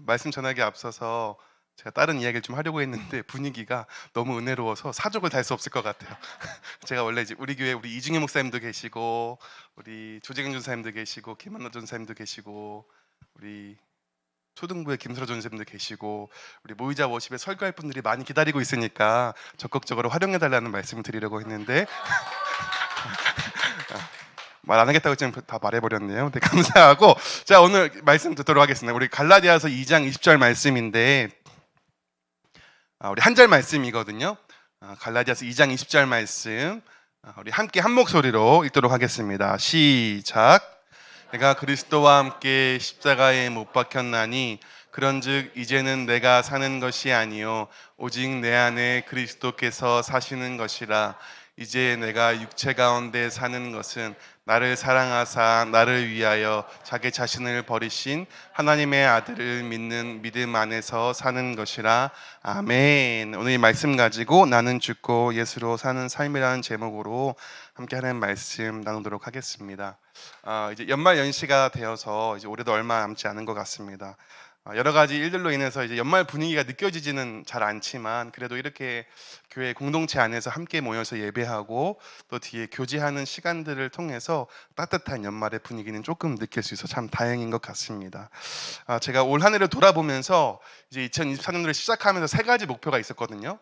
말씀 전하기에 앞서서 제가 다른 이야기를 좀 하려고 했는데 분위기가 너무 은혜로워서 사족을 다 할 수 없을 것 같아요. 제가 원래 이제 우리 교회 우리 이중희 목사님도 계시고 우리 조재근 전사님도 계시고 김한나 전사님도 계시고 우리 초등부의 김설아 전사님도 계시고 우리 모이자 워십에 설교할 분들이 많이 기다리고 있으니까 적극적으로 활용해 달라는 말씀을 드리려고 했는데 말 안 하겠다고 지금 다 말해버렸네요. 네, 감사하고 자 오늘 말씀 듣도록 하겠습니다. 우리 갈라디아서 2장 20절 말씀인데 우리 한 절 말씀이거든요. 갈라디아서 2장 20절 말씀 우리 함께 한 목소리로 읽도록 하겠습니다. 시작. 내가 그리스도와 함께 십자가에 못 박혔나니 그런즉 이제는 내가 사는 것이 아니요 오직 내 안에 그리스도께서 사시는 것이라. 이제 내가 육체 가운데 사는 것은 나를 사랑하사 나를 위하여 자기 자신을 버리신 하나님의 아들을 믿는 믿음 안에서 사는 것이라. 아멘. 오늘 이 말씀 가지고 나는 죽고 예수로 사는 삶이라는 제목으로 함께 하는 말씀 나누도록 하겠습니다. 이제 연말 연시가 되어서 이제 올해도 얼마 남지 않은 것 같습니다. 여러 가지 일들로 인해서 이제 연말 분위기가 느껴지지는 잘 않지만 그래도 이렇게 교회 공동체 안에서 함께 모여서 예배하고 또 뒤에 교제하는 시간들을 통해서 따뜻한 연말의 분위기는 조금 느낄 수 있어 참 다행인 것 같습니다. 제가 올 한 해를 돌아보면서 이제 2024년도를 시작하면서 세 가지 목표가 있었거든요.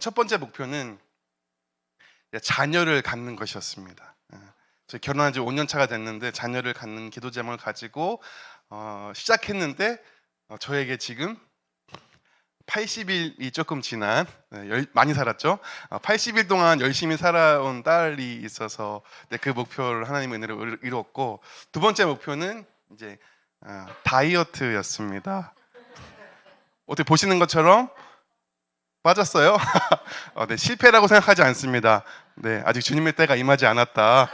첫 번째 목표는 자녀를 갖는 것이었습니다. 저희 결혼한 지 5년 차가 됐는데 자녀를 갖는 기도 제목을 가지고 시작했는데 저에게 지금 80일이 조금 지난 많이 살았죠. 80일 동안 열심히 살아온 딸이 있어서 그 목표를 하나님의 은혜로 이루었고 두 번째 목표는 이제 다이어트였습니다. 어떻게 보시는 것처럼 빠졌어요? 네, 실패라고 생각하지 않습니다. 네, 아직 주님의 때가 임하지 않았다.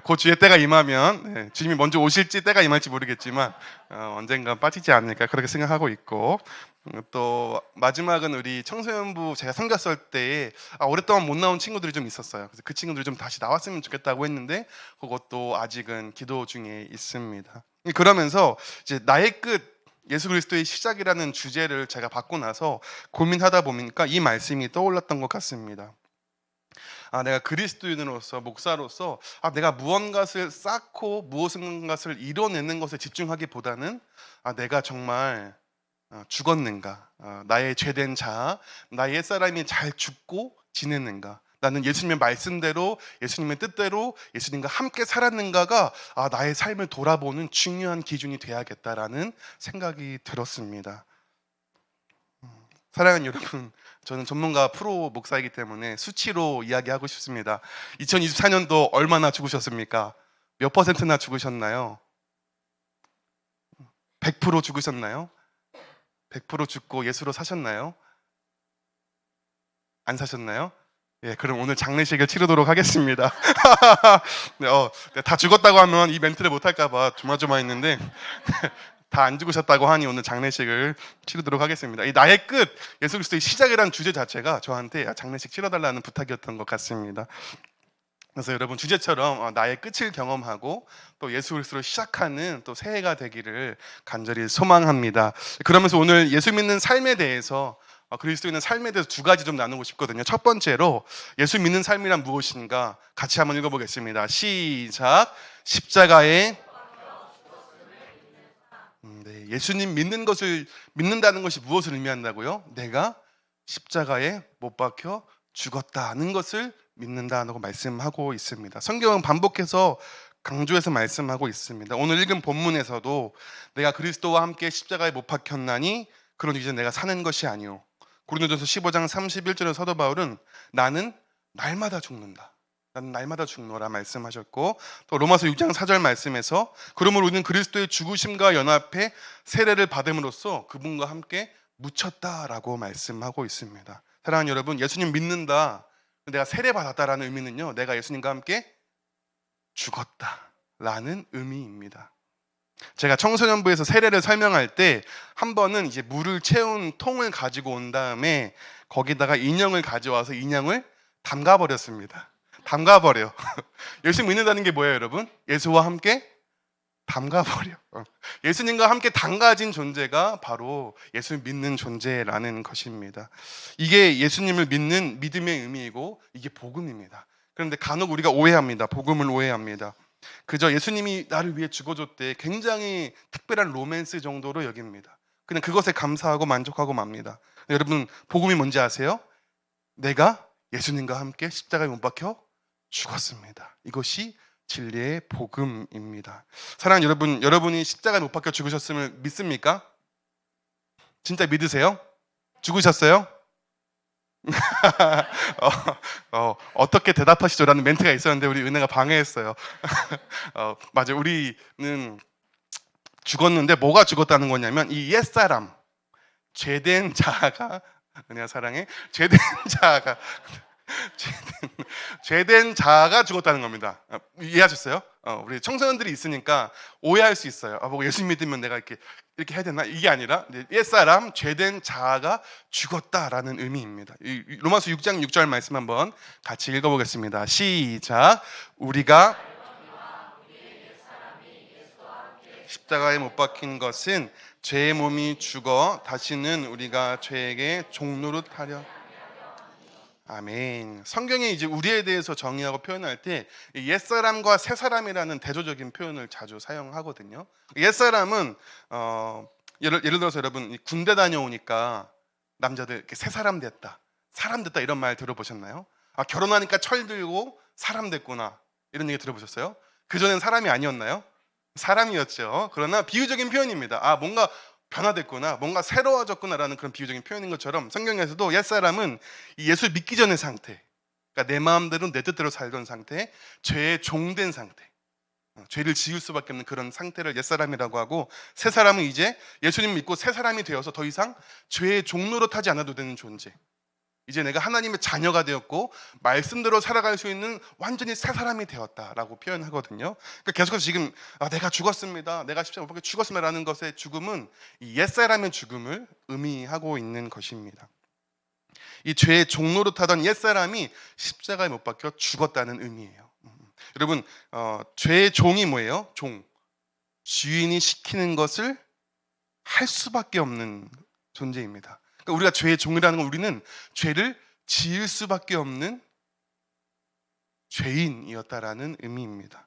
그 주의 때가 임하면 주님이 먼저 오실지 때가 임할지 모르겠지만 언젠가 빠지지 않을까 그렇게 생각하고 있고 또 마지막은 우리 청소년부 제가 섬겼을 때에 오랫동안 못 나온 친구들이 좀 있었어요. 그래서 그 친구들이 좀 다시 나왔으면 좋겠다고 했는데 그것도 아직은 기도 중에 있습니다. 그러면서 이제 나의 끝 예수 그리스도의 시작이라는 주제를 제가 받고 나서 고민하다 보니까 이 말씀이 떠올랐던 것 같습니다. 내가 그리스도인으로서 목사로서 내가 무언가를 쌓고 무엇인가를 이뤄내는 것에 집중하기보다는 내가 정말 죽었는가, 나의 죄된 자아, 나의 옛사람이 잘 죽고 지냈는가, 나는 예수님의 말씀대로 예수님의 뜻대로 예수님과 함께 살았는가가 나의 삶을 돌아보는 중요한 기준이 돼야겠다라는 생각이 들었습니다. 사랑하는 여러분, 저는 전문가 프로 목사이기 때문에 수치로 이야기하고 싶습니다. 2024년도 얼마나 죽으셨습니까? 몇 퍼센트나 죽으셨나요? 100% 죽으셨나요? 100% 죽고 예수로 사셨나요? 안 사셨나요? 예, 그럼 오늘 장례식을 치르도록 하겠습니다. 다 죽었다고 하면 이 멘트를 못할까봐 조마조마했는데 다 안 죽으셨다고 하니 오늘 장례식을 치르도록 하겠습니다. 이 나의 끝, 예수 그리스도의 시작이라는 주제 자체가 저한테 장례식 치러달라는 부탁이었던 것 같습니다. 그래서 여러분 주제처럼 나의 끝을 경험하고 또 예수 그리스도로 시작하는 또 새해가 되기를 간절히 소망합니다. 그러면서 오늘 예수 믿는 삶에 대해서 그리스도인의 삶에 대해서 두 가지 좀 나누고 싶거든요. 첫 번째로 예수 믿는 삶이란 무엇인가 같이 한번 읽어보겠습니다. 시작. 십자가에 네, 예수님 믿는 것을 믿는다는 것이 무엇을 의미한다고요? 내가 십자가에 못 박혀 죽었다는 것을 믿는다고 말씀하고 있습니다. 성경은 반복해서 강조해서 말씀하고 있습니다. 오늘 읽은 본문에서도 내가 그리스도와 함께 십자가에 못 박혔나니 그런 이제 내가 사는 것이 아니요. 고린도전서 15장 31절의 사도 바울은 나는 날마다 죽는다. 나는 날마다 죽노라 말씀하셨고 또 로마서 6장 4절 말씀에서 그러므로 우리는 그리스도의 죽으심과 연합해 세례를 받음으로써 그분과 함께 묻혔다라고 말씀하고 있습니다. 사랑하는 여러분, 예수님 믿는다, 내가 세례 받았다라는 의미는요, 내가 예수님과 함께 죽었다라는 의미입니다. 제가 청소년부에서 세례를 설명할 때 한 번은 이제 물을 채운 통을 가지고 온 다음에 거기다가 인형을 가져와서 인형을 담가버렸습니다. 담가버려. 예수 믿는다는 게 뭐예요, 여러분? 예수와 함께 담가버려. 예수님과 함께 담가진 존재가 바로 예수 믿는 존재라는 것입니다. 이게 예수님을 믿는 믿음의 의미이고 이게 복음입니다. 그런데 간혹 우리가 오해합니다. 복음을 오해합니다. 그저 예수님이 나를 위해 죽어줬대 굉장히 특별한 로맨스 정도로 여깁니다. 그냥 그것에 감사하고 만족하고 맙니다. 여러분 복음이 뭔지 아세요? 내가 예수님과 함께 십자가에 못 박혀 죽었습니다. 이것이 진리의 복음입니다. 사랑하는 여러분, 여러분이 십자가에 못 박혀 죽으셨음을 믿습니까? 진짜 믿으세요? 죽으셨어요? 어떻게 대답하시죠라는 멘트가 있었는데 우리 은혜가 방해했어요. 맞아요. 우리는 죽었는데 뭐가 죽었다는 거냐면 이 옛사람, 죄된 자아가, 은혜가 사랑해, 죄된 자아가 죽었다는 겁니다. 이해하셨어요? 우리 청소년들이 있으니까 오해할 수 있어요. 보고 예수 믿으면 내가 이렇게 해야 되나? 이게 아니라 옛사람, 죄된 자아가 죽었다라는 의미입니다. 로마서 6장 6절 말씀 한번 같이 읽어보겠습니다. 시작. 우리가 십자가에 못 박힌 것은 죄의 몸이 죽어 다시는 우리가 죄에게 종노릇하려. 아멘. 성경에 이제 우리에 대해서 정의하고 표현할 때 옛사람과 새사람이라는 대조적인 표현을 자주 사용하거든요. 옛사람은 예를 들어서 여러분 군대 다녀오니까 남자들 이렇게 새사람 됐다, 사람 됐다 이런 말 들어보셨나요? 결혼하니까 철 들고 사람 됐구나 이런 얘기 들어보셨어요? 그전엔 사람이 아니었나요? 사람이었죠. 그러나 비유적인 표현입니다. 뭔가 변화됐구나, 뭔가 새로워졌구나라는 그런 비유적인 표현인 것처럼 성경에서도 옛사람은 이 예수 믿기 전의 상태, 그러니까 내 마음대로 내 뜻대로 살던 상태, 죄의 종된 상태, 죄를 지을 수밖에 없는 그런 상태를 옛사람이라고 하고, 새사람은 이제 예수님 믿고 새사람이 되어서 더 이상 죄의 종로로 타지 않아도 되는 존재, 이제 내가 하나님의 자녀가 되었고 말씀대로 살아갈 수 있는 완전히 새 사람이 되었다라고 표현하거든요. 그러니까 계속해서 지금 내가 죽었습니다, 내가 십자가에 못 박혀 죽었습니다라는 것의 죽음은 이 옛사람의 죽음을 의미하고 있는 것입니다. 이 죄의 종로로 타던 옛사람이 십자가에 못 박혀 죽었다는 의미예요. 여러분 죄의 종이 뭐예요? 종, 주인이 시키는 것을 할 수밖에 없는 존재입니다. 그러니까 우리가 죄의 종이라는 건 우리는 죄를 지을 수밖에 없는 죄인이었다라는 의미입니다.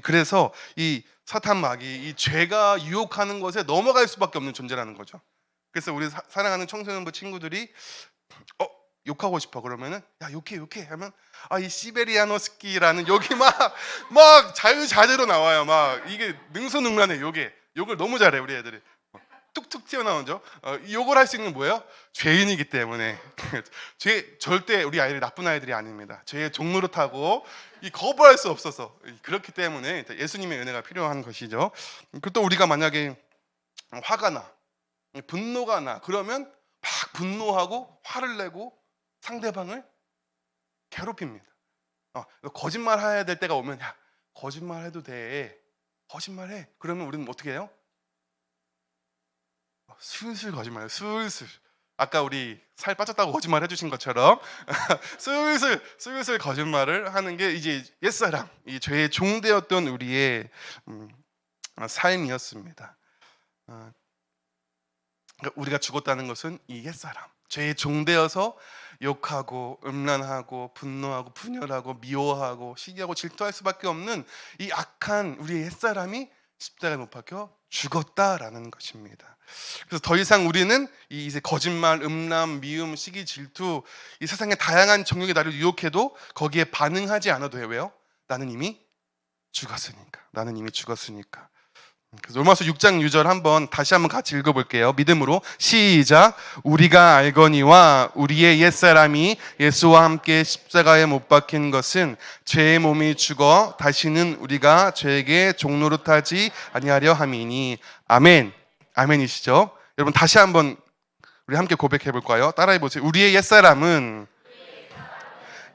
그래서 이 사탄 마귀, 이 죄가 유혹하는 것에 넘어갈 수밖에 없는 존재라는 거죠. 그래서 우리 사랑하는 청소년부 친구들이 욕하고 싶어 그러면은 야 욕해 하면 이 시베리아노스키라는 욕이 막 자유자재로 나와요. 막 이게 능수능란해. 욕을 너무 잘해 우리 애들이. 툭툭 튀어나오죠. 욕을 할 수 있는 뭐예요? 죄인이기 때문에. 절대 우리 아이들이 나쁜 아이들이 아닙니다. 죄의 종로로 타고 거부할 수 없어서 그렇기 때문에 예수님의 은혜가 필요한 것이죠. 그리고 또 우리가 만약에 화가 나, 분노가 나 그러면 막 분노하고 화를 내고 상대방을 괴롭힙니다. 거짓말 해야 될 때가 오면 야 거짓말 해도 돼, 거짓말해. 그러면 우리는 어떻게 해요? 슬슬 거짓말해요. 슬슬. 아까 우리 살 빠졌다고 거짓말 해주신 것처럼 슬슬 거짓말을 하는 게 이제 옛사람, 이 죄의 종되었던 우리의 삶이었습니다. 우리가 죽었다는 것은 이 옛사람, 죄의 종되어서 욕하고 음란하고 분노하고 분열하고 미워하고 시기하고 질투할 수밖에 없는 이 악한 우리의 옛사람이 십자가에 못 박혀 죽었다라는 것입니다. 그래서 더 이상 우리는 이제 거짓말, 음란, 미움, 시기, 질투, 이 세상의 다양한 정욕이 나를 유혹해도 거기에 반응하지 않아도 해요. 왜요? 나는 이미 죽었으니까. 그래서 로마서 6장 6절 한번 다시 한번 같이 읽어볼게요. 믿음으로 시작. 우리가 알거니와 우리의 옛사람이 예수와 함께 십자가에 못 박힌 것은 죄의 몸이 죽어 다시는 우리가 죄에게 종노릇하지 아니하려 함이니. 아멘. 아멘이시죠? 여러분 다시 한번 우리 함께 고백해 볼까요? 따라해 보세요. 우리의 옛사람은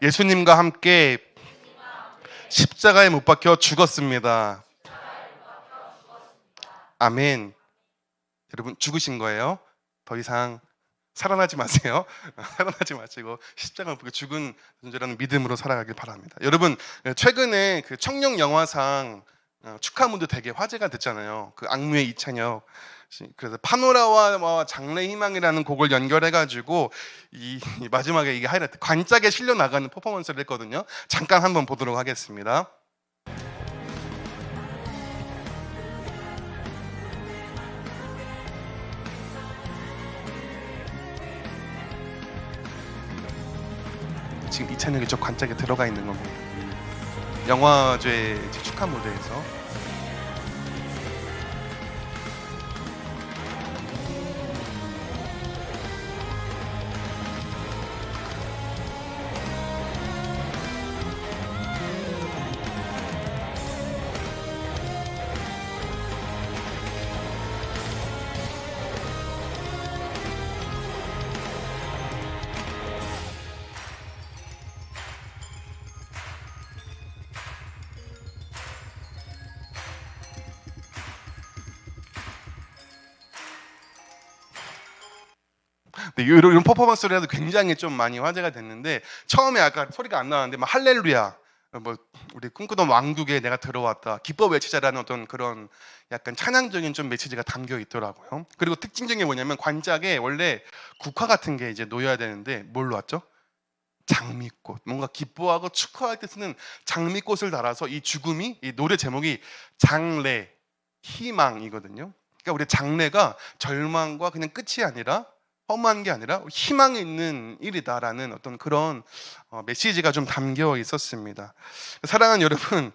예수님과 함께 십자가에 못 박혀 죽었습니다. 아멘. 여러분 죽으신 거예요. 더 이상 살아나지 마세요. 살아나지 마시고 십자가에 못 박혀 죽은 존재라는 믿음으로 살아가길 바랍니다. 여러분 최근에 그 청룡 영화상 축하 무드 되게 화제가 됐잖아요. 그 악뮤의 이찬혁. 그래서 파노라와 뭐 장래 희망이라는 곡을 연결해 가지고 이 마지막에 이게 하이라이트 관짝에 실려 나가는 퍼포먼스를 했거든요. 잠깐 한번 보도록 하겠습니다. 지금 이찬혁이 저 관짝에 들어가 있는 겁니다. 영화제 축하 무대에서. 네, 이런 퍼포먼스를 해도 굉장히 좀 많이 화제가 됐는데 처음에 아까 소리가 안 나왔는데 막 할렐루야 뭐 우리 꿈꾸던 왕국에 내가 들어왔다 기뻐 외치자라는 어떤 그런 약간 찬양적인 좀 메시지가 담겨 있더라고요. 그리고 특징적인 게 뭐냐면 관짝에 원래 국화 같은 게 이제 놓여야 되는데 뭘 놓았죠? 장미꽃. 뭔가 기뻐하고 축하할 때 쓰는 장미꽃을 달아서 이 죽음이 이 노래 제목이 장래 희망이거든요. 그러니까 우리 장래가 절망과 그냥 끝이 아니라 험한 게 아니라 희망이 있는 일이다라는 어떤 그런 메시지가 좀 담겨 있었습니다. 사랑하는 여러분,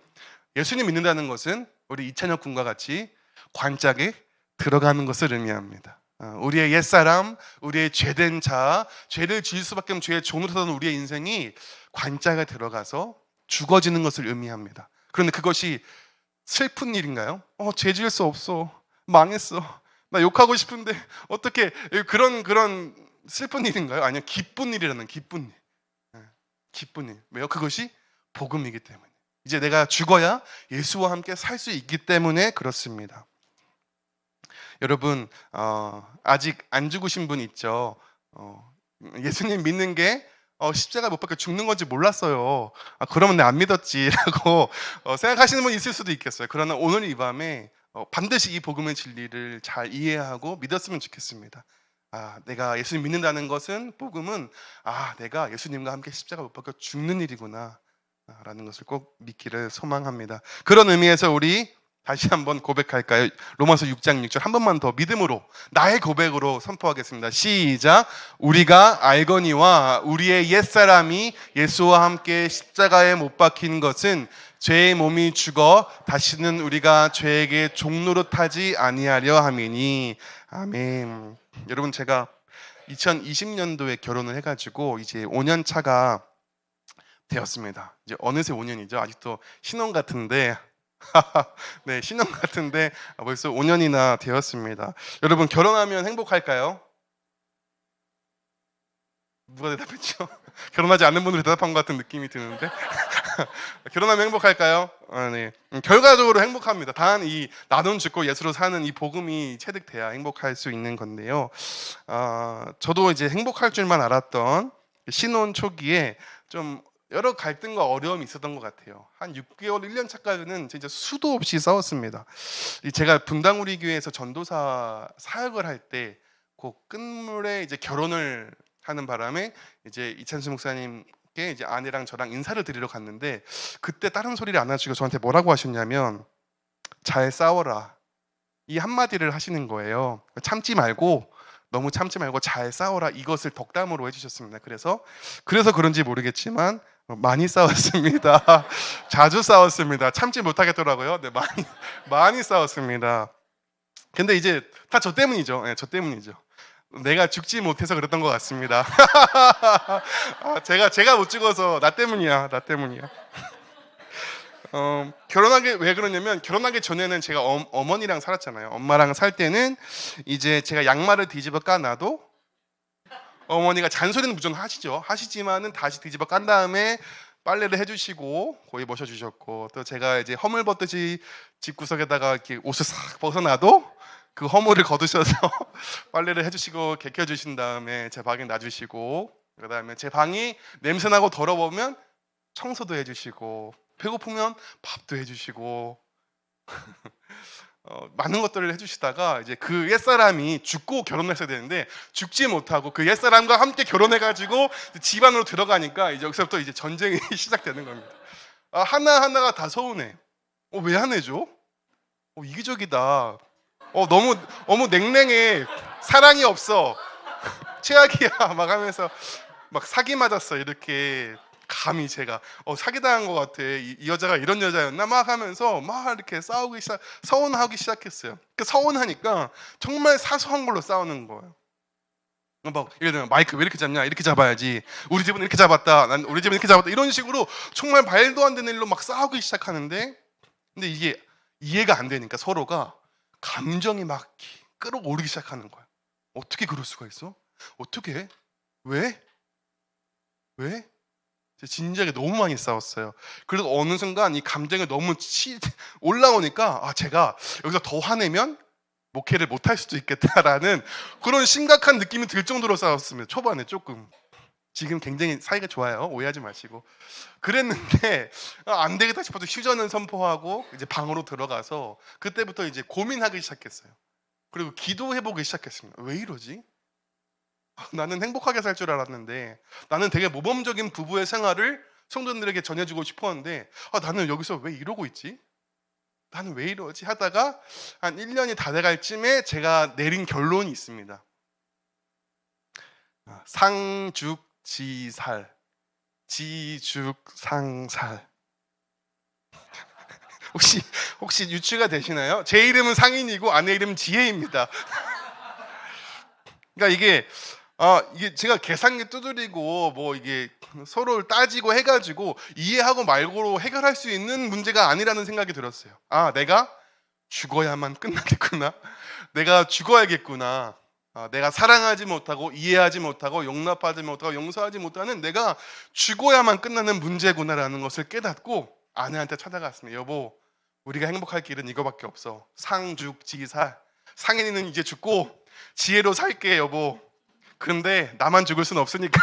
예수님 믿는다는 것은 우리 이찬혁 군과 같이 관짝에 들어가는 것을 의미합니다. 우리의 옛사람, 우리의 죄된 자, 죄를 지을 수밖에 없는 죄의 종으로 사는 우리의 인생이 관짝에 들어가서 죽어지는 것을 의미합니다. 그런데 그것이 슬픈 일인가요? 죄 지을 수 없어. 망했어. 나 욕하고 싶은데 어떻게 그런 슬픈 일인가요? 아니요, 기쁜 일이라는 기쁜 일. 기쁜 일. 왜요? 그것이 복음이기 때문에. 이제 내가 죽어야 예수와 함께 살 수 있기 때문에 그렇습니다. 여러분 아직 안 죽으신 분 있죠? 예수님 믿는 게 십자가 못 박혀 죽는 건지 몰랐어요. 그러면 내가 안 믿었지라고 생각하시는 분 있을 수도 있겠어요. 그러나 오늘 이 밤에 반드시 이 복음의 진리를 잘 이해하고 믿었으면 좋겠습니다. 내가 예수님 믿는다는 것은 복음은 내가 예수님과 함께 십자가 못 박혀 죽는 일이구나 라는 것을 꼭 믿기를 소망합니다. 그런 의미에서 우리 다시 한번 고백할까요? 로마서 6장 6절 한 번만 더 믿음으로 나의 고백으로 선포하겠습니다. 시작. 우리가 알거니와 우리의 옛사람이 예수와 함께 십자가에 못 박힌 것은 죄의 몸이 죽어 다시는 우리가 죄에게 종노릇하지 아니하려 함이니. 아멘. 여러분, 제가 2020년도에 결혼을 해가지고 이제 5년 차가 되었습니다. 이제 어느새 5년이죠. 아직도 신혼 같은데 네, 신혼 같은데 벌써 5년이나 되었습니다. 여러분, 결혼하면 행복할까요? 누가 대답했죠? 결혼하지 않는 분들이 대답한 것 같은 느낌이 드는데 결혼하면 행복할까요? 네. 결과적으로 행복합니다. 단 이 나눔 죽고 예수로 사는 이 복음이 체득돼야 행복할 수 있는 건데요. 저도 이제 행복할 줄만 알았던 신혼 초기에 좀 여러 갈등과 어려움이 있었던 것 같아요. 한 6개월, 1년 차까지는 진짜 수도 없이 싸웠습니다. 제가 분당우리 교회에서 전도사 사역을 할 때 그 끝물에 이제 결혼을 하는 바람에 이제 이찬수 목사님께 이제 아내랑 저랑 인사를 드리러 갔는데 그때 다른 소리를 안 하시고 저한테 뭐라고 하셨냐면 잘 싸워라 이 한마디를 하시는 거예요. 참지 말고 너무 참지 말고 잘 싸워라 이것을 덕담으로 해주셨습니다. 그래서 그런지 모르겠지만 많이 싸웠습니다. 자주 싸웠습니다. 참지 못하겠더라고요. 네, 많이 싸웠습니다. 근데 이제 다 저 때문이죠. 네, 저 때문이죠. 내가 죽지 못해서 그랬던 것 같습니다. 제가 못 죽어서 나 때문이야. 왜 그러냐면 결혼하기 전에는 제가 어머니랑 살았잖아요. 엄마랑 살 때는 이제 제가 양말을 뒤집어 까놔도 어머니가 잔소리는 무조건 하시지만은 다시 뒤집어 깐 다음에 빨래를 해주시고 고이 모셔주셨고 또 제가 이제 허물 벗듯이 집 구석에다가 이렇게 옷을 싹 벗어놔도 그 허물을 거두셔서 빨래를 해주시고 개켜주신 다음에 제 방에 놔주시고 그 다음에 제 방이 냄새나고 더러우면 청소도 해주시고 배고프면 밥도 해주시고 많은 것들을 해주시다가 이제 그 옛사람이 죽고 결혼했어야 되는데 죽지 못하고 그 옛사람과 함께 결혼해가지고 집안으로 들어가니까 이제 여기서부터 이제 전쟁이 시작되는 겁니다. 하나하나가 다 서운해. 왜 안 해줘? 이기적이다. 너무 냉랭해. 사랑이 없어. 최악이야. 막 하면서 막 사기 맞았어. 이렇게 감히 제가 사기당한 것 같아. 이 여자가 이런 여자였나 막 하면서 막 이렇게 서운하기 시작했어요. 그 서운하니까 정말 사소한 걸로 싸우는 거예요. 막 예를 들면 마이크 왜 이렇게 잡냐? 이렇게 잡아야지. 우리 집은 이렇게 잡았다. 난 우리 집은 이렇게 잡았다. 이런 식으로 정말 말도 안 되는 일로 막 싸우기 시작하는데, 근데 이게 이해가 안 되니까 서로가 감정이 막 끌어오르기 시작하는 거예요. 어떻게 그럴 수가 있어? 어떻게? 왜? 왜? 진지하게 너무 많이 싸웠어요. 그래도 어느 순간 이 감정이 너무 올라오니까 제가 여기서 더 화내면 목회를 못할 수도 있겠다라는 그런 심각한 느낌이 들 정도로 싸웠습니다. 초반에 조금. 지금 굉장히 사이가 좋아요. 오해하지 마시고. 그랬는데 안 되겠다 싶어서 휴전을 선포하고 이제 방으로 들어가서 그때부터 이제 고민하기 시작했어요. 그리고 기도해보기 시작했습니다. 왜 이러지? 나는 행복하게 살 줄 알았는데, 나는 되게 모범적인 부부의 생활을 성도들에게 전해주고 싶었는데 나는 여기서 왜 이러고 있지? 나는 왜 이러지? 하다가 한 1년이 다 돼갈 쯤에 제가 내린 결론이 있습니다. 상죽지살, 지죽상살. 혹시 유추가 되시나요? 제 이름은 상인이고 아내 이름은 지혜입니다. 그러니까 이게 제가 계산기 두드리고 뭐 이게 서로를 따지고 해가지고 이해하고 말고로 해결할 수 있는 문제가 아니라는 생각이 들었어요. 내가 죽어야만 끝나겠구나. 내가 죽어야겠구나. 내가 사랑하지 못하고 이해하지 못하고 용납하지 못하고 용서하지 못하는 내가 죽어야만 끝나는 문제구나라는 것을 깨닫고 아내한테 찾아갔습니다. 여보, 우리가 행복할 길은 이거밖에 없어. 상죽지살. 상인이는 이제 죽고 지혜로 살게, 여보. 그런데 나만 죽을 순 없으니까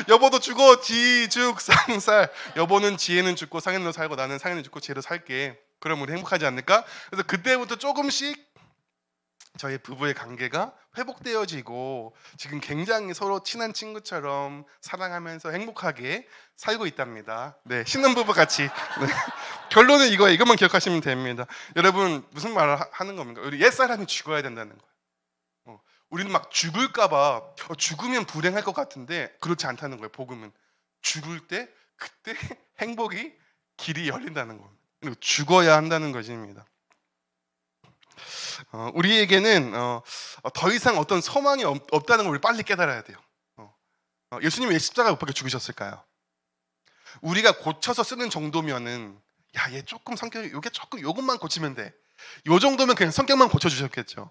여보도 죽어. 지죽상살. 여보는 지혜는 죽고 상인으로 살고 나는 상인은 죽고 지혜로 살게. 그럼 우리 행복하지 않을까? 그래서 그때부터 조금씩 저희 부부의 관계가 회복되어지고 지금 굉장히 서로 친한 친구처럼 사랑하면서 행복하게 살고 있답니다. 네, 신혼부부 같이. 네. 결론은 이거예요. 이것만 기억하시면 됩니다. 여러분, 무슨 말을 하는 겁니까? 우리 옛사람이 죽어야 된다는 거예요. 우리는 막 죽을까봐 죽으면 불행할 것 같은데 그렇지 않다는 거예요. 복음은 죽을 때 그때 행복이 길이 열린다는 겁니다. 그리고 죽어야 한다는 것입니다. 우리에게는 더 이상 어떤 소망이 없다는 걸 우리 빨리 깨달아야 돼요. 예수님이 왜 십자가에 못 박혀 죽으셨을까요? 우리가 고쳐서 쓰는 정도면은 얘 조금 성격이 요것만 고치면 돼. 요 정도면 그냥 성격만 고쳐주셨겠죠.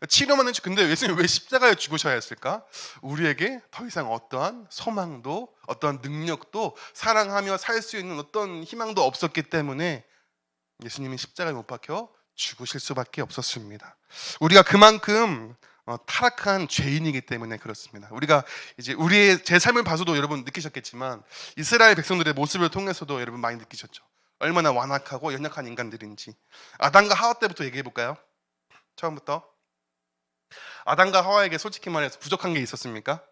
치료만 해주. 근데 예수님 왜 십자가에 죽으셔야 했을까? 우리에게 더 이상 어떠한 소망도 어떠한 능력도 사랑하며 살 수 있는 어떤 희망도 없었기 때문에 예수님이 십자가에 못 박혀 죽으실 수밖에 없었습니다. 우리가 그만큼 타락한 죄인이기 때문에 그렇습니다. 우리가 이제 우리의 제 삶을 봐서도 여러분 느끼셨겠지만 이스라엘 백성들의 모습을 통해서도 여러분 많이 느끼셨죠. 얼마나 완악하고 연약한 인간들인지. 아담과 하와 때부터 얘기해 볼까요? 처음부터. 아담과 하와에게 솔직히 말해서 부족한 게 있었습니까?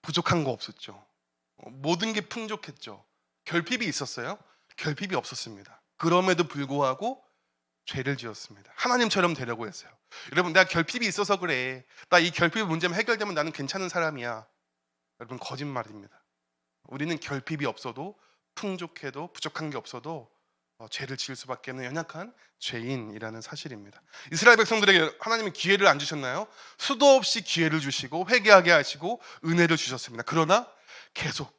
부족한 거 없었죠. 모든 게 풍족했죠. 결핍이 있었어요? 결핍이 없었습니다. 그럼에도 불구하고 죄를 지었습니다. 하나님처럼 되려고 했어요. 여러분, 내가 결핍이 있어서 그래. 나 이 결핍 문제만 해결되면 나는 괜찮은 사람이야. 여러분, 거짓말입니다. 우리는 결핍이 없어도 풍족해도 부족한 게 없어도 죄를 지을 수밖에 없는 연약한 죄인이라는 사실입니다. 이스라엘 백성들에게 하나님은 기회를 안 주셨나요? 수도 없이 기회를 주시고 회개하게 하시고 은혜를 주셨습니다. 그러나 계속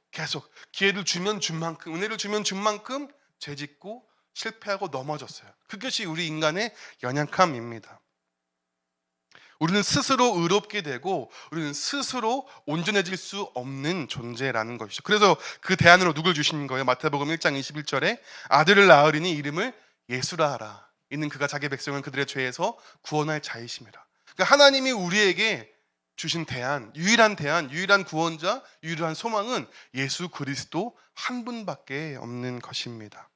기회를 주면 준 만큼, 은혜를 주면 준 만큼 죄짓고 실패하고 넘어졌어요. 그것이 우리 인간의 연약함입니다. 우리는 스스로 의롭게 되고 우리는 스스로 온전해질 수 없는 존재라는 것이죠. 그래서 그 대안으로 누굴 주신 거예요? 마태복음 1장 21절에 아들을 낳으리니 이름을 예수라 하라. 이는 그가 자기 백성을 그들의 죄에서 구원할 자이심이라. 그러니까 하나님이 우리에게 주신 대안, 유일한 구원자, 유일한 소망은 예수 그리스도 한 분밖에 없는 것입니다.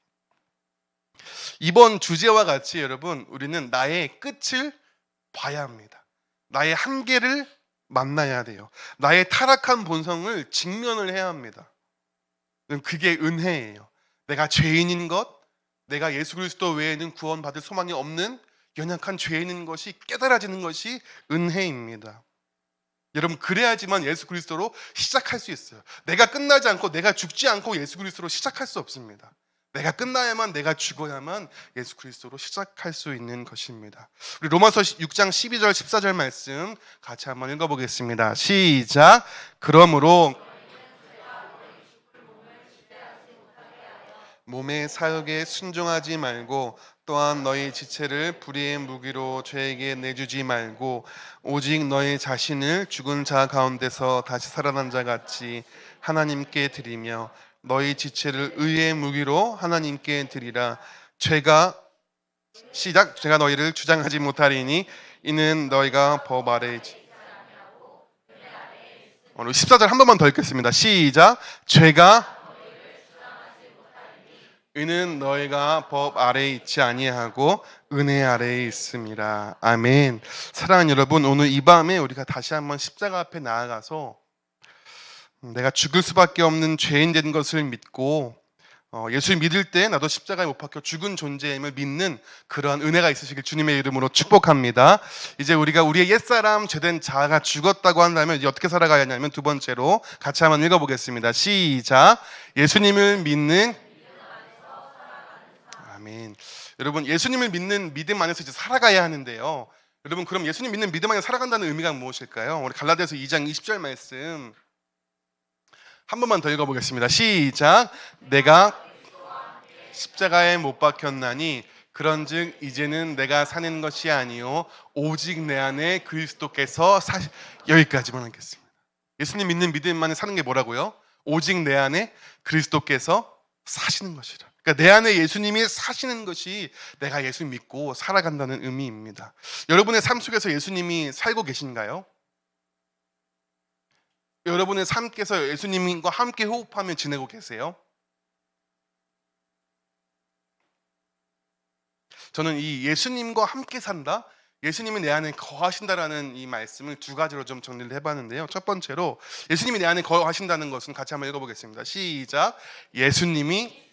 이번 주제와 같이 여러분 우리는 나의 끝을 봐야 합니다. 나의 한계를 만나야 돼요. 나의 타락한 본성을 직면을 해야 합니다. 그게 은혜예요. 내가 죄인인 것, 내가 예수 그리스도 외에는 구원받을 소망이 없는 연약한 죄인인 것이 깨달아지는 것이 은혜입니다. 여러분 그래야지만 예수 그리스도로 시작할 수 있어요. 내가 끝나지 않고 내가 죽지 않고 예수 그리스도로 시작할 수 없습니다. 내가 끝나야만, 내가 죽어야만 예수 그리스도로 시작할 수 있는 것입니다. 우리 로마서 6장 12절 14절 말씀 같이 한번 읽어보겠습니다. 시작. 그러므로 몸의 사역에 순종하지 말고 또한 너희 지체를 불의의 무기로 죄에게 내주지 말고 오직 너희 자신을 죽은 자 가운데서 다시 살아난 자 같이 하나님께 드리며 너희 지체를 의의 무기로 하나님께 드리라. 죄가 너희를 주장하지 못하리니 이는 너희가 법 아래 14절 한 번만 더 읽겠습니다. 시작. 죄가 이는 너희가 법 아래에 있지 아니하고 은혜 아래에 있음이라. 아멘. 사랑하는 여러분, 오늘 이 밤에 우리가 다시 한번 십자가 앞에 나아가서 내가 죽을 수밖에 없는 죄인 된 것을 믿고 예수를 믿을 때 나도 십자가에 못 박혀 죽은 존재임을 믿는 그러한 은혜가 있으시길 주님의 이름으로 축복합니다. 이제 우리가 우리의 옛사람 죄된 자가 죽었다고 한다면 이제 어떻게 살아가야 하냐면 두 번째로 같이 한번 읽어보겠습니다. 시작. 예수님을 믿는 아멘. 여러분 예수님을 믿는 믿음 안에서 이제 살아가야 하는데요. 여러분 그럼 예수님 믿는 믿음 안에서 살아간다는 의미가 무엇일까요? 우리 갈라디아서 2장 20절 말씀 한 번만 더 읽어보겠습니다. 시작. 내가 십자가에 못 박혔나니 그런즉 이제는 내가 사는 것이 아니요 오직 내 안에 그리스도께서 여기까지만 하겠습니다. 예수님 믿는 믿음만에 사는 게 뭐라고요? 오직 내 안에 그리스도께서 사시는 것이라. 그러니까 내 안에 예수님이 사시는 것이 내가 예수 믿고 살아간다는 의미입니다. 여러분의 삶 속에서 예수님이 살고 계신가요? 여러분의 삶께서 예수님과 함께 호흡하며 지내고 계세요? 저는 이 예수님과 함께 산다, 예수님이 내 안에 거하신다라는 이 말씀을 두 가지로 좀 정리를 해봤는데요. 첫 번째로 예수님이 내 안에 거하신다는 것은 같이 한번 읽어보겠습니다. 시작. 예수님이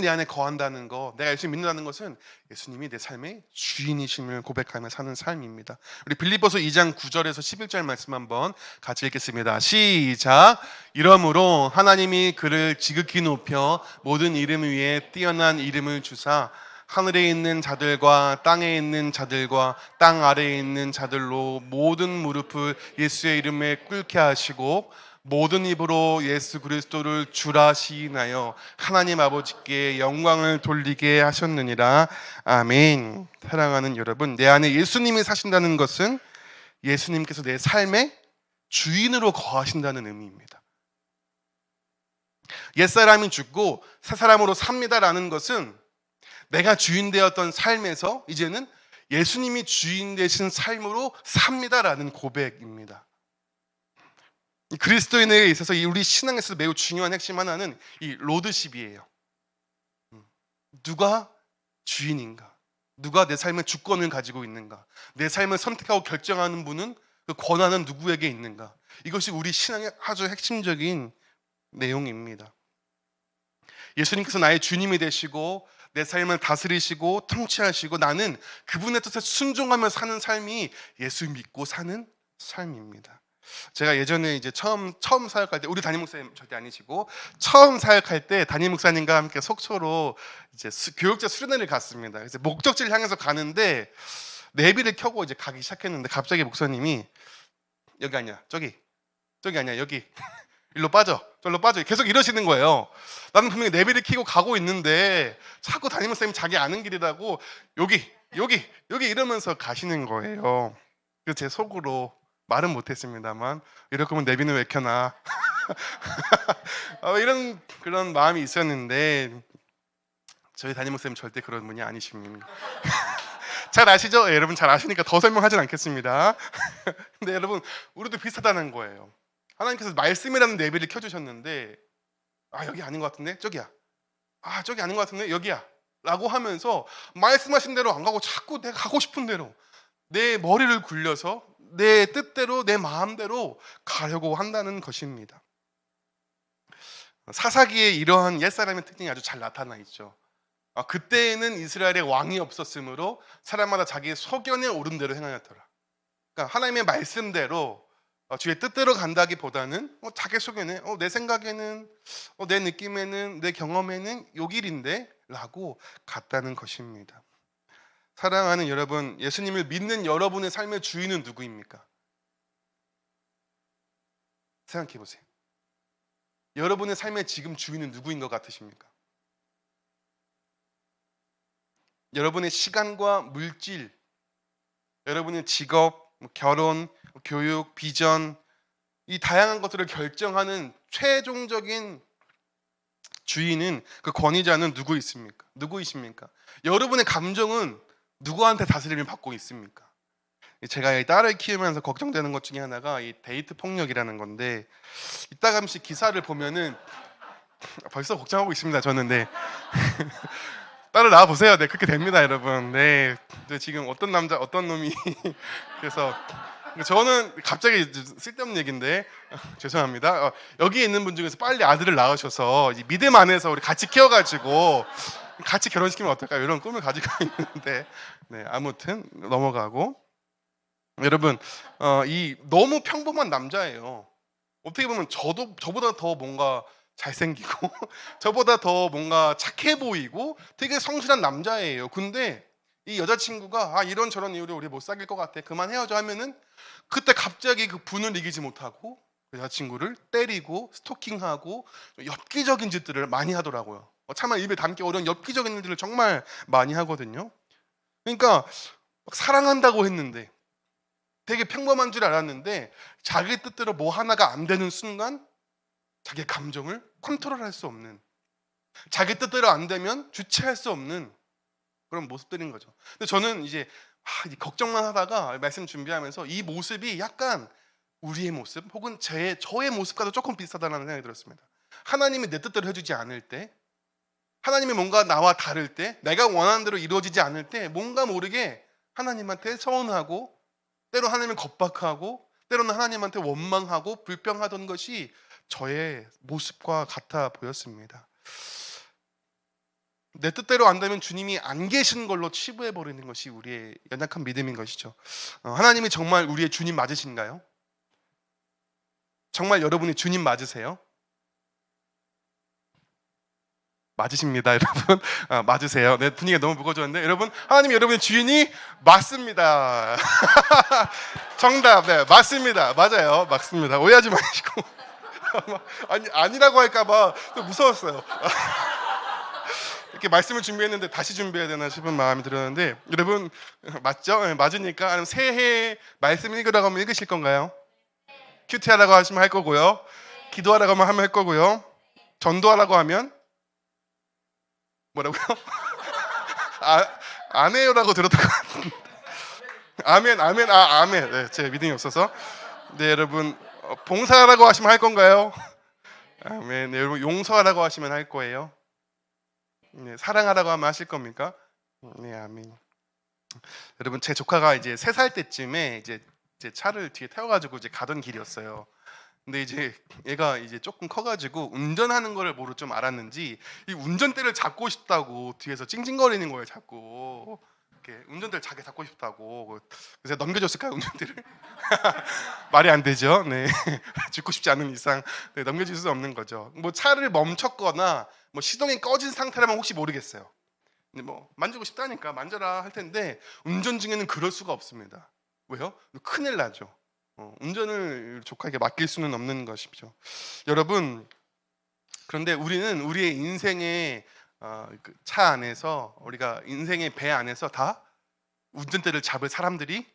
내 안에 거한다는 거, 내가 예수님 믿는다는 것은 예수님이 내 삶의 주인이심을 고백하며 사는 삶입니다. 우리 빌립보서 2장 9절에서 11절 말씀 한번 같이 읽겠습니다. 시작. 이러므로 하나님이 그를 지극히 높여 모든 이름 위에 뛰어난 이름을 주사 하늘에 있는 자들과 땅에 있는 자들과 땅 아래에 있는 자들로 모든 무릎을 예수의 이름에 꿇게 하시고 모든 입으로 예수 그리스도를 주라 시인하여 하나님 아버지께 영광을 돌리게 하셨느니라. 아멘. 사랑하는 여러분, 내 안에 예수님이 사신다는 것은 예수님께서 내 삶의 주인으로 거하신다는 의미입니다. 옛사람이 죽고 새 사람으로 삽니다라는 것은 내가 주인 되었던 삶에서 이제는 예수님이 주인 되신 삶으로 삽니다라는 고백입니다. 그리스도인에게 있어서 우리 신앙에서 매우 중요한 핵심 하나는 이 로드십이에요. 누가 주인인가? 누가 내 삶의 주권을 가지고 있는가? 내 삶을 선택하고 결정하는 분은 그 권한은 누구에게 있는가? 이것이 우리 신앙의 아주 핵심적인 내용입니다. 예수님께서 나의 주님이 되시고 내 삶을 다스리시고 통치하시고 나는 그분의 뜻에 순종하며 사는 삶이 예수 믿고 사는 삶입니다. 제가 예전에 이제 처음 사역할 때, 우리 담임 목사님 절대 아니시고 처음 사역할 때 담임 목사님과 함께 속초로 이제 교육자 수련회를 갔습니다. 그래서 목적지를 향해서 가는데 내비를 켜고 이제 가기 시작했는데 갑자기 목사님이 여기 아니야, 저기 아니야, 여기 일로 빠져, 저로 빠져, 계속 이러시는 거예요. 나는 분명히 내비를 켜고 가고 있는데 자꾸 담임 목사님 자기 아는 길이라고 여기 이러면서 가시는 거예요. 그래서 제 속으로 말은 못했습니다만 이럴 거면 내비는 왜 켜나 이런 그런 마음이 있었는데 저희 담임 목사님 절대 그런 분이 아니십니다. 잘 아시죠? 네, 여러분 잘 아시니까 더 설명하진 않겠습니다. 근데 여러분 우리도 비슷하다는 거예요. 하나님께서 말씀이라는 내비를 켜주셨는데 여기 아닌 것 같은데 저기야, 저기 아닌 것 같은데 여기야, 라고 하면서 말씀하신 대로 안 가고 자꾸 내가 가고 싶은 대로 내 머리를 굴려서 내 뜻대로 내 마음대로 가려고 한다는 것입니다. 사사기에 이러한 옛사람의 특징이 아주 잘 나타나 있죠. 그때에는 이스라엘에 왕이 없었으므로 사람마다 자기의 소견에 오른 대로 행하였더라. 그러니까 하나님의 말씀대로 주의 뜻대로 간다기보다는 자기 소견에 내 생각에는 내 느낌에는 내 경험에는 요 길인데 라고 갔다는 것입니다. 사랑하는 여러분, 예수님을 믿는 여러분의 삶의 주인은 누구입니까? 생각해 보세요. 여러분의 삶의 지금 주인은 누구인 것 같으십니까? 여러분의 시간과 물질, 여러분의 직업, 결혼, 교육, 비전, 이 다양한 것들을 결정하는 최종적인 주인은, 그 권위자는 누구이십니까? 여러분의 감정은 누구한테 다스림을 받고 있습니까? 제가 이 딸을 키우면서 걱정되는 것 중에 하나가 이 데이트 폭력이라는 건데, 이따가씩 기사를 보면은 벌써 걱정하고 있습니다. 저는 딸을 낳아 보세요. 그렇게 됩니다, 여러분. 지금 어떤 남자, 어떤 놈이 그래서 저는 갑자기 쓸데없는 얘기인데 죄송합니다. 여기 있는 분 중에서 빨리 아들을 낳으셔서 믿음 안에서 우리 같이 키워가지고 같이 결혼시키면 어떨까요? 이런 꿈을 가지고 있는데 아무튼 넘어가고, 여러분 이 너무 평범한 남자예요. 어떻게 보면 저보다 더 뭔가 잘생기고 저보다 더 뭔가 착해 보이고 되게 성실한 남자예요. 근데 이 여자친구가 이런저런 이유로 우리 못 사귈 것 같아, 그만 헤어져 하면은 그때 갑자기 그 분을 이기지 못하고 그 여자친구를 때리고 스토킹하고 엽기적인 짓들을 많이 하더라고요. 차마 입에 담기 어려운 엽기적인 일들을 정말 많이 하거든요. 그러니까 사랑한다고 했는데, 되게 평범한 줄 알았는데 자기 뜻대로 뭐 하나가 안 되는 순간 자기 감정을 컨트롤할 수 없는, 자기 뜻대로 안 되면 주체할 수 없는 그런 모습들인 거죠. 근데 저는 이제 걱정만 하다가 말씀 준비하면서 이 모습이 약간 우리의 모습 혹은 저의 모습과도 조금 비슷하다는 생각이 들었습니다. 하나님이 내 뜻대로 해주지 않을 때, 하나님이 뭔가 나와 다를 때, 내가 원하는 대로 이루어지지 않을 때 뭔가 모르게 하나님한테 서운하고, 때로 하나님을 겁박하고, 때로는 하나님한테 원망하고 불평하던 것이 저의 모습과 같아 보였습니다. 내 뜻대로 안 되면 주님이 안 계신 걸로 치부해버리는 것이 우리의 연약한 믿음인 것이죠. 하나님이 정말 우리의 주님 맞으신가요? 정말 여러분이 주님 맞으세요? 맞으십니다, 여러분. 맞으세요. 분위기가 너무 무거워졌는데, 여러분, 하나님이 여러분의 주인이 맞습니다. 정답, 맞습니다. 맞아요, 맞습니다. 오해하지 마시고. 아니라고 할까봐 또 무서웠어요. 이렇게 말씀을 준비했는데 다시 준비해야 되나 싶은 마음이 들었는데, 여러분 맞죠? 맞으니까. 아니면 새해 말씀 읽으라고 하면 읽으실 건가요? 큐티하라고 하시면 할 거고요. 기도하라고 하면 할 거고요. 전도하라고 하면 뭐라고요? 안 해요라고 들었던 것 같은데. 아멘. 아멘. 제 믿음이 없어서. 여러분 봉사하라고 하시면 할 건가요? 아멘. 여러분 용서하라고 하시면 할 거예요. 사랑하라고 하면 하실 겁니까? 아멘. 여러분 제 조카가 이제 3살 때쯤에 이제 차를 뒤에 태워가지고 이제 가던 길이었어요. 근데 이제 얘가 이제 조금 커가지고 운전하는 거를 모르 좀 알았는지 이 운전대를 잡고 싶다고 뒤에서 찡찡거리는 거예요. 자꾸 이렇게 운전대를 자기 잡고 싶다고. 그래서 넘겨줬을까요, 운전대를? 말이 안 되죠. 죽고 싶지 않은 이상 넘겨줄 수 없는 거죠. 뭐 차를 멈췄거나 뭐 시동이 꺼진 상태라면 혹시 모르겠어요. 근데 뭐 만지고 싶다니까 만져라 할 텐데 운전 중에는 그럴 수가 없습니다. 왜요? 큰일 나죠. 운전을 조카에게 맡길 수는 없는 것이죠. 여러분, 그런데 우리는 우리의 인생의 그 차 안에서, 우리가 인생의 배 안에서 다 운전대를 잡을 사람들이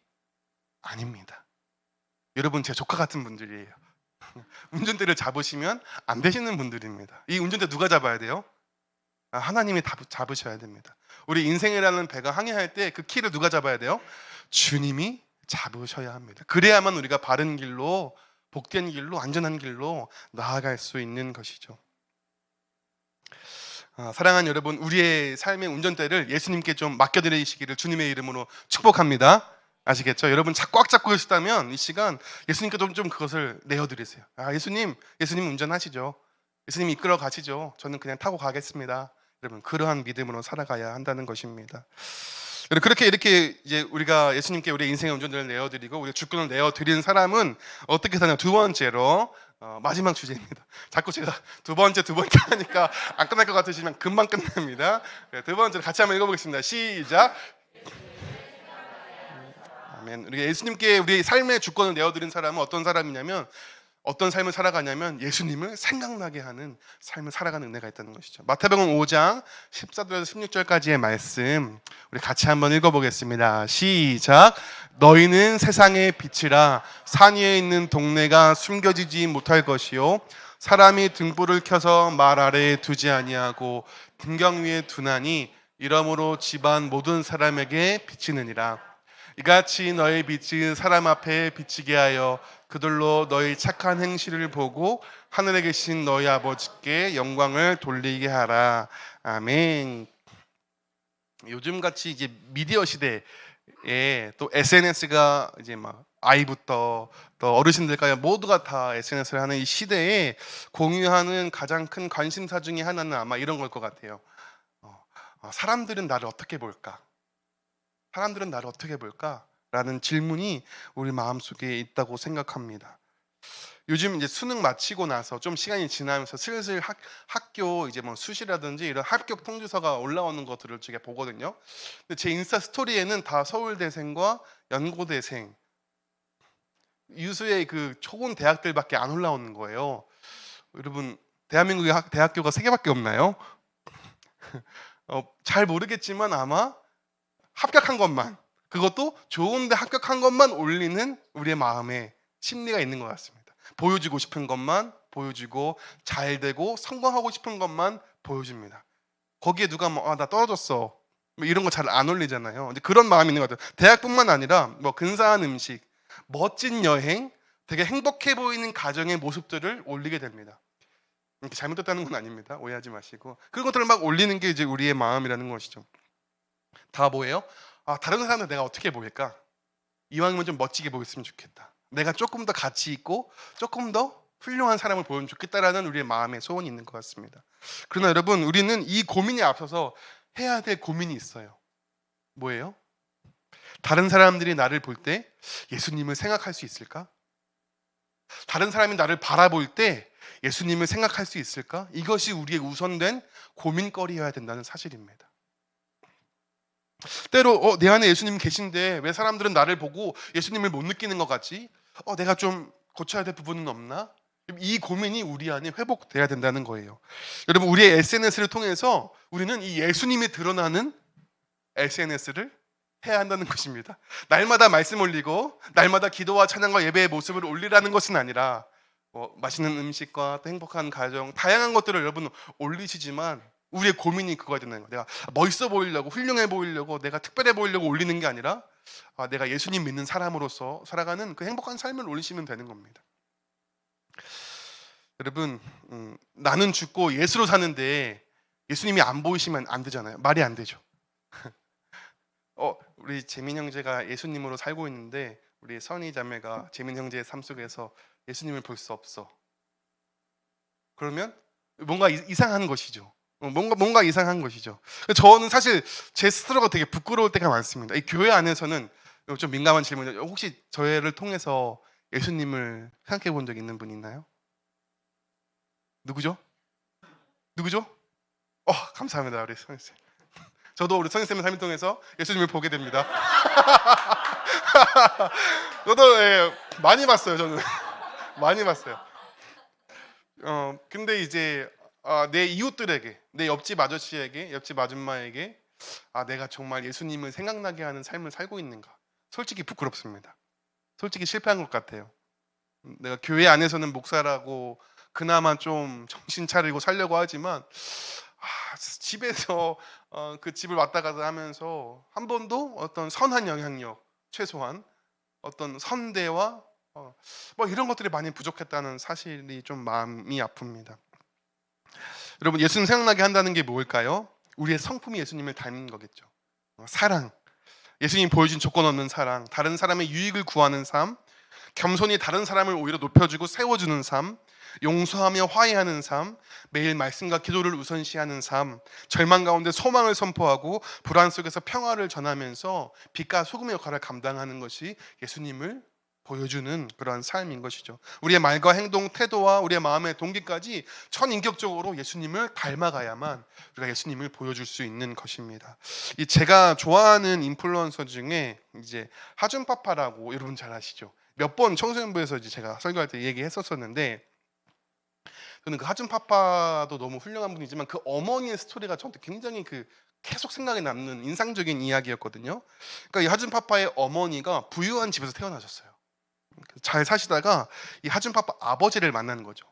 아닙니다. 여러분 제 조카 같은 분들이에요. 운전대를 잡으시면 안 되시는 분들입니다. 이 운전대 누가 잡아야 돼요? 하나님이 잡으셔야 됩니다. 우리 인생이라는 배가 항해할 때 그 키를 누가 잡아야 돼요? 주님이 잡으셔야 합니다. 그래야만 우리가 바른 길로, 복된 길로, 안전한 길로 나아갈 수 있는 것이죠. 사랑하는 여러분, 우리의 삶의 운전대를 예수님께 좀 맡겨드리시기를 주님의 이름으로 축복합니다. 아시겠죠? 여러분 꽉 잡고 계시다면 이 시간 예수님께 좀 그것을 내어드리세요. 예수님 운전하시죠. 예수님 이끌어 가시죠. 저는 그냥 타고 가겠습니다. 여러분 그러한 믿음으로 살아가야 한다는 것입니다. 그렇게 이렇게 이제 우리가 예수님께 우리 인생의 운전대를 내어드리고 우리 주권을 내어드린 사람은 어떻게 사냐? 두 번째로 마지막 주제입니다. 자꾸 제가 두 번째 하니까 안 끝날 것 같으시면 금방 끝납니다. 두 번째로 같이 한번 읽어보겠습니다. 시작. 아멘. 우리 예수님께 우리 삶의 주권을 내어드린 사람은 어떤 사람이냐면 어떤 삶을 살아가냐면 예수님을 생각나게 하는 삶을 살아가는 은혜가 있다는 것이죠. 마태복음 5장 14절에서 16절까지의 말씀 우리 같이 한번 읽어보겠습니다. 시작. 너희는 세상의 빛이라. 산 위에 있는 동네가 숨겨지지 못할 것이요 사람이 등불을 켜서 말 아래에 두지 아니하고 등경 위에 두나니 이러므로 집안 모든 사람에게 비치느니라. 이같이 너희 빛이 사람 앞에 비치게 하여 그들로 너희 착한 행실을 보고 하늘에 계신 너희 아버지께 영광을 돌리게 하라. 아멘. 요즘같이 이제 미디어 시대에 또 SNS가 이제 막 아이부터 또 어르신들까지 모두가 다 SNS를 하는 이 시대에 공유하는 가장 큰 관심사 중에 하나는 아마 이런 걸 것 같아요. 사람들은 나를 어떻게 볼까? 사람들은 나를 어떻게 볼까? 라는 질문이 우리 마음속에 있다고 생각합니다. 요즘 이제 수능 마치고 나서 좀 시간이 지나면서 슬슬 학교 이제 뭐 수시라든지 이런 합격 통지서가 올라오는 것들을 제가 보거든요. 근데 제 인스타 스토리에는 다 서울대생과 연고대생 유수의 그 좋은 대학들밖에 안 올라오는 거예요. 여러분 대한민국의 대학교가 3개밖에 없나요? 잘 모르겠지만 아마 합격한 것만, 그것도 좋은데 합격한 것만 올리는 우리의 마음에 심리가 있는 것 같습니다. 보여주고 싶은 것만 보여주고 잘 되고 성공하고 싶은 것만 보여줍니다. 거기에 누가 나 떨어졌어 뭐 이런 거 잘 안 올리잖아요. 근데 그런 마음이 있는 것 같아요. 대학뿐만 아니라 뭐 근사한 음식, 멋진 여행, 되게 행복해 보이는 가정의 모습들을 올리게 됩니다. 이렇게 잘못됐다는 건 아닙니다. 오해하지 마시고 그런 것들을 막 올리는 게 이제 우리의 마음이라는 것이죠. 다 뭐예요? 다른 사람들 내가 어떻게 보일까? 이왕이면 좀 멋지게 보였으면 좋겠다. 내가 조금 더 가치 있고 조금 더 훌륭한 사람을 보여주면 좋겠다라는 우리의 마음의 소원이 있는 것 같습니다. 그러나 여러분 우리는 이 고민에 앞서서 해야 될 고민이 있어요. 뭐예요? 다른 사람들이 나를 볼 때 예수님을 생각할 수 있을까? 다른 사람이 나를 바라볼 때 예수님을 생각할 수 있을까? 이것이 우리의 우선된 고민거리여야 된다는 사실입니다. 때로 내 안에 예수님 계신데 왜 사람들은 나를 보고 예수님을 못 느끼는 것 같지? 내가 좀 고쳐야 될 부분은 없나? 이 고민이 우리 안에 회복돼야 된다는 거예요. 여러분 우리의 SNS를 통해서 우리는 이 예수님이 드러나는 SNS를 해야 한다는 것입니다. 날마다 말씀 올리고 날마다 기도와 찬양과 예배의 모습을 올리라는 것은 아니라 맛있는 음식과 또 행복한 가정 다양한 것들을 여러분 올리시지만 우리의 고민이 그거야 되는 거예요. 내가 멋있어 보이려고 훌륭해 보이려고 내가 특별해 보이려고 올리는 게 아니라 내가 예수님 믿는 사람으로서 살아가는 그 행복한 삶을 올리시면 되는 겁니다. 여러분 나는 죽고 예수로 사는데 예수님이 안 보이시면 안 되잖아요. 말이 안 되죠. 우리 재민 형제가 예수님으로 살고 있는데 우리 선희 자매가 재민 형제의 삶 속에서 예수님을 볼 수 없어. 그러면 뭔가 이상한 것이죠. 뭔가 이상한 것이죠. 저는 사실 제 스스로가 되게 부끄러울 때가 많습니다. 이 교회 안에서는 좀 민감한 질문이죠. 혹시 저희를 통해서 예수님을 생각해 본 적 있는 분 있나요? 누구죠? 감사합니다 우리 선생님. 저도 우리 선생님의 삶을 통해서 예수님을 보게 됩니다. 저도 많이 봤어요. 저는 많이 봤어요. 근데 이제 내 이웃들에게, 내 옆집 아저씨에게, 옆집 아줌마에게 내가 정말 예수님을 생각나게 하는 삶을 살고 있는가? 솔직히 부끄럽습니다. 솔직히 실패한 것 같아요. 내가 교회 안에서는 목사라고 그나마 좀 정신 차리고 살려고 하지만 집에서 그 집을 왔다 갔다 하면서 한 번도 어떤 선한 영향력, 최소한 어떤 선대와 뭐 이런 것들이 많이 부족했다는 사실이 좀 마음이 아픕니다. 여러분 예수님 생각나게 한다는 게 뭘까요? 우리의 성품이 예수님을 닮는 거겠죠. 사랑, 예수님이 보여준 조건 없는 사랑, 다른 사람의 유익을 구하는 삶, 겸손히 다른 사람을 오히려 높여주고 세워주는 삶, 용서하며 화해하는 삶, 매일 말씀과 기도를 우선시하는 삶, 절망 가운데 소망을 선포하고 불안 속에서 평화를 전하면서 빛과 소금의 역할을 감당하는 것이 예수님을 보여주는 그러한 삶인 것이죠. 우리의 말과 행동, 태도와 우리의 마음의 동기까지 전인격적으로 예수님을 닮아가야만 우리가 예수님을 보여줄 수 있는 것입니다. 이 제가 좋아하는 인플루언서 중에 이제 하준파파라고 여러분 잘 아시죠? 몇 번 청소년부에서 이제 제가 설교할 때 얘기했었었는데, 저는 그 하준파파도 너무 훌륭한 분이지만 그 어머니의 스토리가 저한테 굉장히 계속 생각에 남는 인상적인 이야기였거든요. 그러니까 이 하준파파의 어머니가 부유한 집에서 태어나셨어요. 잘 사시다가 이 하준파파 아버지를 만나는 거죠.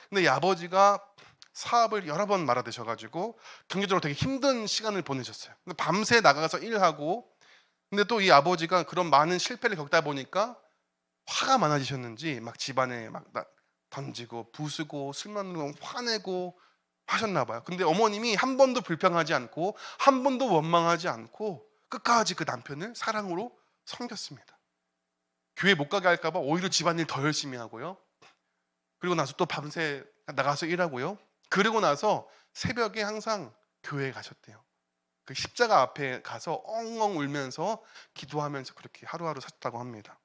근데 이 아버지가 사업을 여러 번 말아드셔가지고 경제적으로 되게 힘든 시간을 보내셨어요. 근데 밤새 나가서 일하고, 근데 또 이 아버지가 그런 많은 실패를 겪다 보니까 화가 많아지셨는지 막 집안에 막 던지고 부수고 술 먹는 화내고 하셨나 봐요. 근데 어머님이 한 번도 불평하지 않고 한 번도 원망하지 않고 끝까지 그 남편을 사랑으로 섬겼습니다. 교회 못 가게 할까 봐 오히려 집안일 더 열심히 하고요. 그리고 나서 또 밤새 나가서 일하고요. 그리고 나서 새벽에 항상 교회에 가셨대요. 그 십자가 앞에 가서 엉엉 울면서 기도하면서 그렇게 하루하루 사셨다고 합니다.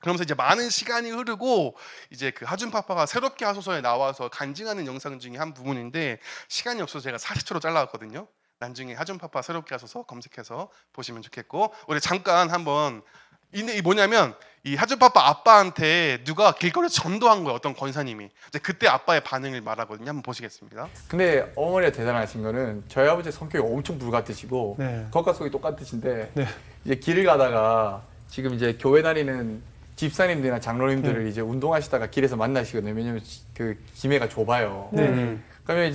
그러면서 이제 많은 시간이 흐르고 이제 그 하준파파가 새롭게 하소서에 나와서 간증하는 영상 중에 한 부분인데, 시간이 없어서 제가 40초로 잘라왔거든요. 나중에 하준파파 새롭게 하소서 검색해서 보시면 좋겠고, 우리 잠깐 한번, 이 뭐냐면 이 하준파파 아빠한테 누가 길거리에서 전도한 거예요. 어떤 권사님이. 이제 그때 아빠의 반응을 말하거든요. 한번 보시겠습니다. 근데 어머니가 대단하신 거는 저희 아버지 성격이 엄청 불같으시고 네. 겉과 속이 똑같으신데 네. 이제 길을 가다가 지금 이제 교회 다니는 집사님들이나 장로님들을 이제 운동하시다가 길에서 만나시거든요. 왜냐면 그 김해가 좁아요. 네. 그러면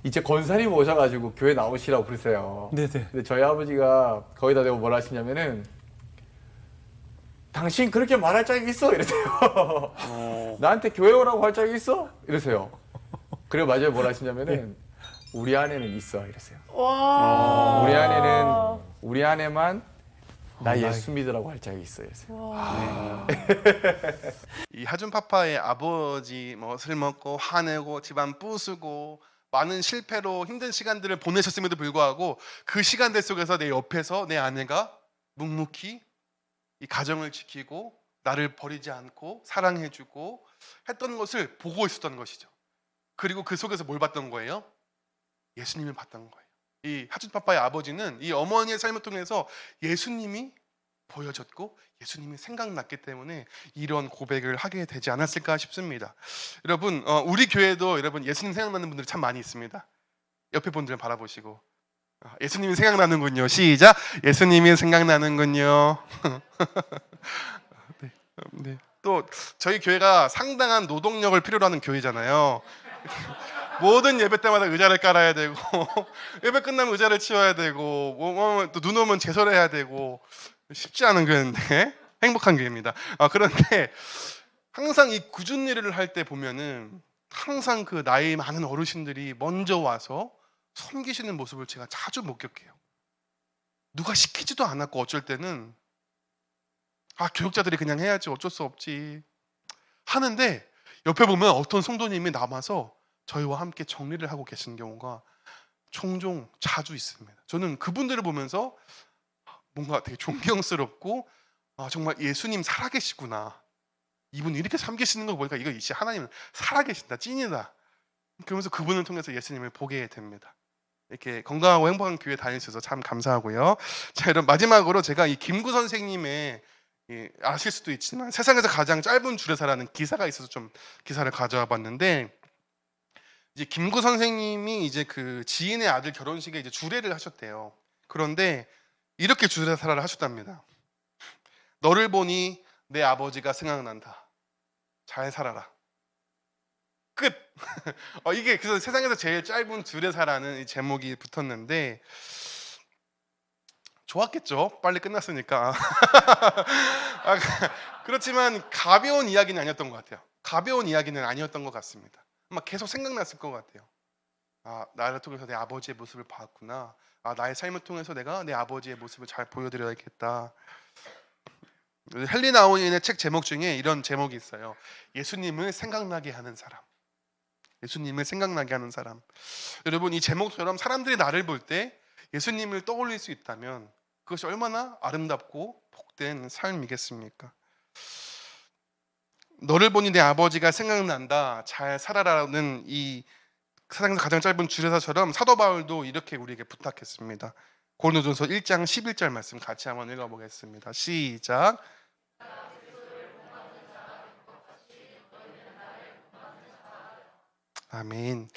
이제 권사님 오셔가지고 교회 나오시라고 그러세요. 네, 네. 근데 저희 아버지가 거기다 대고 뭐라 하시냐면은, 당신 그렇게 말할 자격 있어? 이러세요. 나한테 교회 오라고 할 자격 있어? 이러세요. 그리고 맞아요, 뭐라 하시냐면은 우리 아내는 있어 이러세요. 와. 우리 아내만 나 예수 믿으라고 할 자격이 있어 이러세요. 이 하준파파의 아버지 술 먹고 화내고 집안 부수고 많은 실패로 힘든 시간들을 보내셨음에도 불구하고 그 시간들 속에서 내 옆에서 내 아내가 묵묵히 이 가정을 지키고 나를 버리지 않고 사랑해주고 했던 것을 보고 있었던 것이죠. 그리고 그 속에서 뭘 봤던 거예요? 예수님을 봤던 거예요. 이 하준파파의 아버지는 이 어머니의 삶을 통해서 예수님이 보여졌고 예수님이 생각났기 때문에 이런 고백을 하게 되지 않았을까 싶습니다. 여러분, 우리 교회도 여러분 예수님 생각나는 분들이 참 많이 있습니다. 옆에 분들을 바라보시고 예수님이 생각나는군요. 시작. 예수님이 생각나는군요. 네, 네. 또 저희 교회가 상당한 노동력을 필요로 하는 교회잖아요. 모든 예배 때마다 의자를 깔아야 되고 예배 끝나면 의자를 치워야 되고 또 눈 오면 제설해야 되고 쉽지 않은 교회인데 행복한 교회입니다. 그런데 항상 이 굳은 일을 할 때 보면은 항상 그 나이 많은 어르신들이 먼저 와서 섬기시는 모습을 제가 자주 목격해요. 누가 시키지도 않았고 어쩔 때는 교육자들이 그냥 해야지 어쩔 수 없지 하는데 옆에 보면 어떤 성도님이 남아서 저희와 함께 정리를 하고 계신 경우가 종종 자주 있습니다. 저는 그분들을 보면서 뭔가 되게 존경스럽고 정말 예수님 살아계시구나. 이분이 이렇게 섬기시는 거 보니까 이거 이제 하나님은 살아계신다. 찐이다. 그러면서 그분을 통해서 예수님을 보게 됩니다. 이렇게 건강하고 행복한 교회 다니셔서 참 감사하고요. 자, 여러분 마지막으로 제가 이 김구 선생님의 아실 수도 있지만 세상에서 가장 짧은 주례사라는 기사가 있어서 좀 기사를 가져와 봤는데, 이제 김구 선생님이 이제 그 지인의 아들 결혼식에 이제 주례를 하셨대요. 그런데 이렇게 주례사를 하셨답니다. 너를 보니 내 아버지가 생각난다. 잘 살아라. 끝. 이게 그래서 세상에서 제일 짧은 주례사라는 이 제목이 붙었는데 좋았겠죠. 빨리 끝났으니까. 그렇지만 가벼운 이야기는 아니었던 것 같아요. 가벼운 이야기는 아니었던 것 같습니다. 아마 계속 생각났을 것 같아요. 나를 통해서 내 아버지의 모습을 봤구나. 나의 삶을 통해서 내가 내 아버지의 모습을 잘 보여드려야겠다. 헨리 나우인의 책 제목 중에 이런 제목이 있어요. 예수님을 생각나게 하는 사람. 예수님을 생각나게 하는 사람. 여러분, 이 제목처럼 사람들이 나를 볼 때 예수님을 떠올릴 수 있다면 그것이 얼마나 아름답고 복된 삶이겠습니까? 너를 보니 내 아버지가 생각난다. 잘 살아라는 이 세상에서 가장 짧은 주례사처럼 사도 바울도 이렇게 우리에게 부탁했습니다. 고린도전서 1장 11절 말씀 같이 한번 읽어보겠습니다. 시작. 아멘.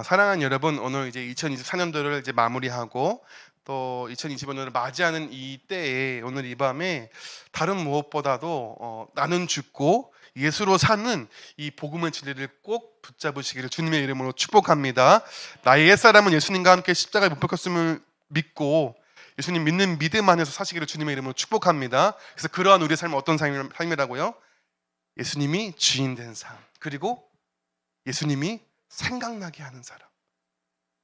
사랑하는 여러분, 오늘 이제 2024년도를 이제 마무리하고 또 2025년을 맞이하는 이 때에 오늘 이 밤에 다른 무엇보다도 나는 죽고 예수로 사는 이 복음의 진리를 꼭 붙잡으시기를 주님의 이름으로 축복합니다. 나의 옛사람은 예수님과 함께 십자가에 못 박혔음을 믿고 예수님 믿는 믿음 안에서 사시기를 주님의 이름으로 축복합니다. 그래서 그러한 우리의 삶은 어떤 삶이라고요? 예수님이 주인 된 삶, 그리고 예수님이 생각나게 하는 사람.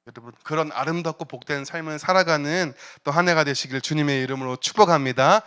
여러분, 그런 아름답고 복된 삶을 살아가는 또 한 해가 되시길 주님의 이름으로 축복합니다.